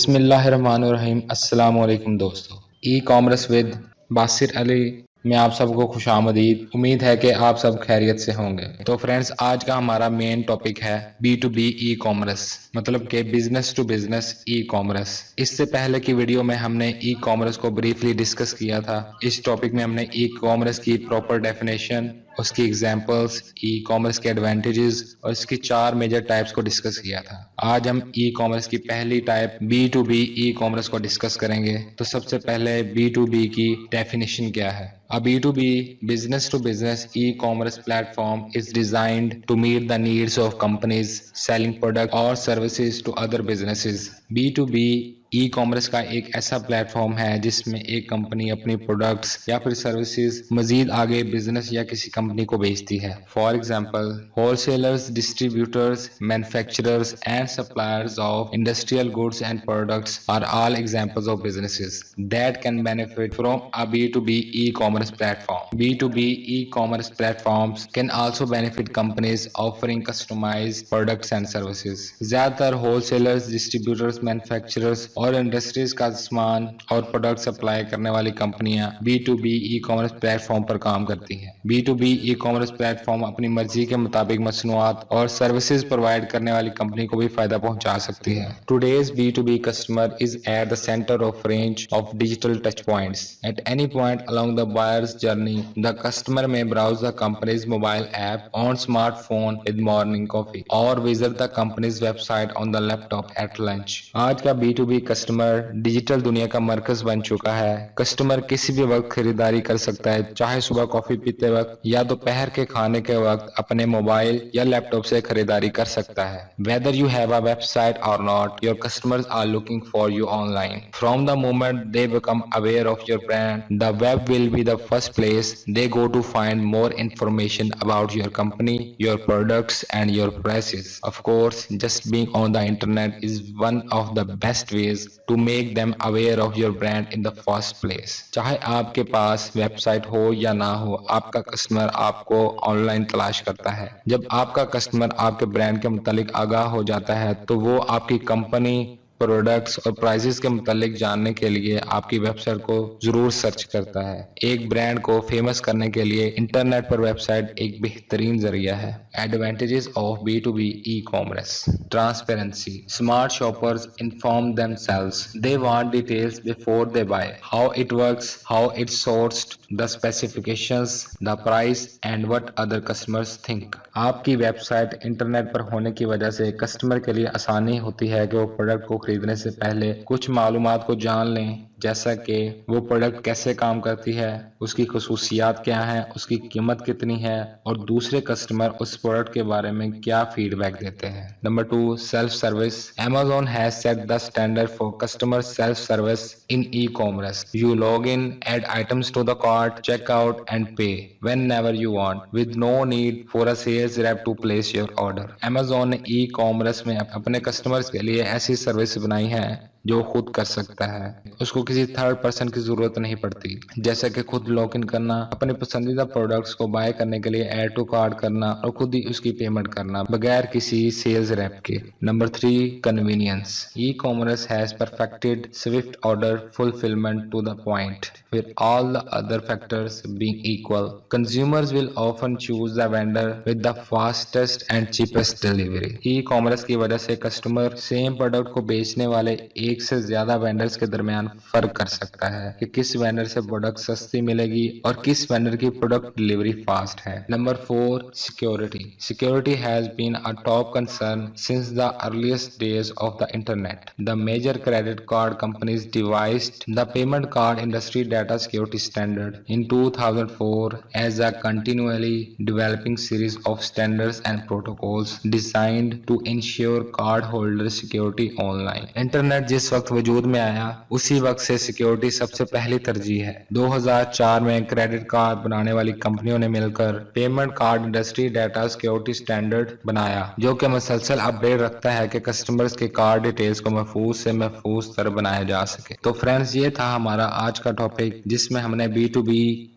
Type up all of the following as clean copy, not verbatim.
बिस्मिल्लाहिर्रहमानिर्रहीम। अस्सलाम वालेकुम दोस्तों, ई कॉमर्स विद बासिर अली में आप सबको खुशामदीद। उम्मीद है कि आप सब खैरियत से होंगे। तो फ्रेंड्स, आज का हमारा मेन टॉपिक है B2B ई कॉमर्स, मतलब कि business to business e commerce. इससे पहले की वीडियो में हमने ई कॉमर्स को ब्रीफली डिस्कस किया था। इस टॉपिक में हमने ई कॉमर्स की प्रॉपर डेफिनेशन, उसकी एग्जांपल्स, ई कॉमर्स के एडवांटेजेस और इसकी 4 मेजर टाइप्स को डिस्कस किया था। आज हम ई कॉमर्स की पहली टाइप B2B ई कॉमर्स को डिस्कस करेंगे। तो सबसे पहले B2B की डेफिनेशन क्या है। A B2B business to business e-commerce platform is designed to meet the needs of companies selling products or services to other businesses. B2B e commerce का एक ऐसा प्लेटफॉर्म है जिसमें एक कंपनी अपनी प्रोडक्ट्स या फिर सर्विसेज मजीद आगे बिजनेस या किसी कंपनी को बेचती है। For example, wholesalers, distributors, manufacturers and suppliers of industrial goods and products are all examples of businesses that can benefit from a B2B e-commerce platform. B2B e-commerce platforms can also benefit companies offering customized products and services. ज्यादातर wholesalers, distributors, manufacturers और industries का सामान और product supply करने वाली कंपनियां B2B e commerce platform पर काम करती हैं। B2B ई कॉमर्स प्लेटफॉर्म अपनी मर्जी के मुताबिक मसनूआत और सर्विसेज प्रोवाइड करने वाली कंपनी को भी फायदा पहुंचा सकती है। Today's B2B customer is at the centre of range of digital touch points. At any point along the buyer's journey, the customer may browse the company's mobile app on smartphone with morning coffee or visit the company's website on the laptop at lunch. आज का B2B customer digital दुनिया का मरकज बन चुका है। Customer किसी भी वक्त खरीदारी कर सकता है, चाहे सुबह कॉफी पीते वक्त या दोपहर के खाने के वक्त अपने मोबाइल या लैपटॉप से खरीदारी कर सकता है। Whether you have a website or not, your customers are looking for you online. From the moment they become aware of your brand, the web will be the first place they go to find more information about your company, your products and your prices. Of course, just being on the internet is one of the best ways to make them aware of your brand in the first place. चाहे आपके पास website हो या ना हो, आपका customer आपको online तलाश करता है। जब आपका कस्टमर आपके ब्रांड के मुतालिक आगाह हो जाता है तो वो आपकी कंपनी, प्रोडक्ट्स और प्राइसेस के मुतालिक जानने के लिए आपकी वेबसाइट को जरूर सर्च करता है। एक ब्रांड को फेमस करने के लिए इंटरनेट पर वेबसाइट एक बेहतरीन जरिया है। Advantages of B2B e commerce: transparency, smart shoppers inform themselves, they want details before they buy, how it works, how it's sourced, the specifications, the price and what other customers think. आपकी website internet पर होने की वजह से customer के लिए आसानी होती है कि वो प्रोडक्ट को खरीदने से पहले कुछ मालूमात को जान लें, जैसा कि वो प्रोडक्ट कैसे काम करती है, उसकी खुसूसियात क्या हैं, उसकी कीमत कितनी है और दूसरे कस्टमर उस प्रोडक्ट के बारे में क्या फीडबैक देते हैं। Number 2, self service. Amazon has set the standard for customer self service in e-commerce. You log in, add items to the cart, check out and pay whenever you want with no need for a sales rep to place your order. Amazon ने e-commerce में अपने customers के लिए ऐसी service बनाई है जो खुद कर सकता है, उसको किसी थर्ड पर्सन की जरूरत नहीं पड़ती, जैसे कि खुद लॉग इन करना, अपने पसंदीदा प्रोडक्ट्स को बाय करने के लिए ऐड टू कार्ट करना और खुद ही उसकी पेमेंट करना बगैर किसी सेल्स रैप के। Number 3, convenience. E commerce has perfected swift order fulfilment to the point with all the other factors being equal. Consumers will often choose the vendor with the fastest and cheapest delivery. E commerce की वजह से customer same product को बेचने वाले एक से ज्यादा vendors के दरमियान फर्क कर सकता है कि किस वेंडर से प्रोडक्ट सस्ती मिलेगी और किस वेंडर की प्रोडक्ट डिलीवरी फास्ट है। Number 4, security. Security has been a top concern since the earliest days of the internet. The major credit card companies devised the payment card industry data security standard in 2004 as a continually developing series of standards and protocols designed to ensure card holder security online. Internet जिस वक्त वजूद में आया उसी वक्त से security सबसे पहली तरजीह है। 2004 में क्रेडिट कार्ड बनाने वाली कंपनियों ने मिलकर payment card industry data security standard बनाया, जो कि मुसलसल अपडेट रखता है कि कस्टमर्स के कार्ड डिटेल्स को महफूज से महफूज तर बनाया जा सके। तो फ्रेंड्स, ये था हमारा आज का टॉपिक जिसमें हमने B2B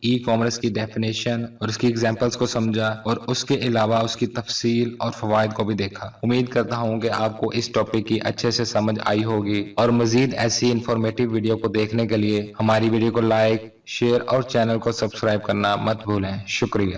ई कॉमर्स की डेफिनेशन और उसकी एग्जांपल्स को समझा और उसके अलावा उसकी तफसील और फवायद को भी देखा। उम्मीद करता हूँ कि आपको इस टॉपिक की अच्छे से समझ आई होगी और मजीद ऐसी इंफॉर्मेटिव वीडियो को देखने के लिए हमारी वीडियो को लाइक, शेयर और चैनल को सब्सक्राइब करना मत भूलें। शुक्रिया।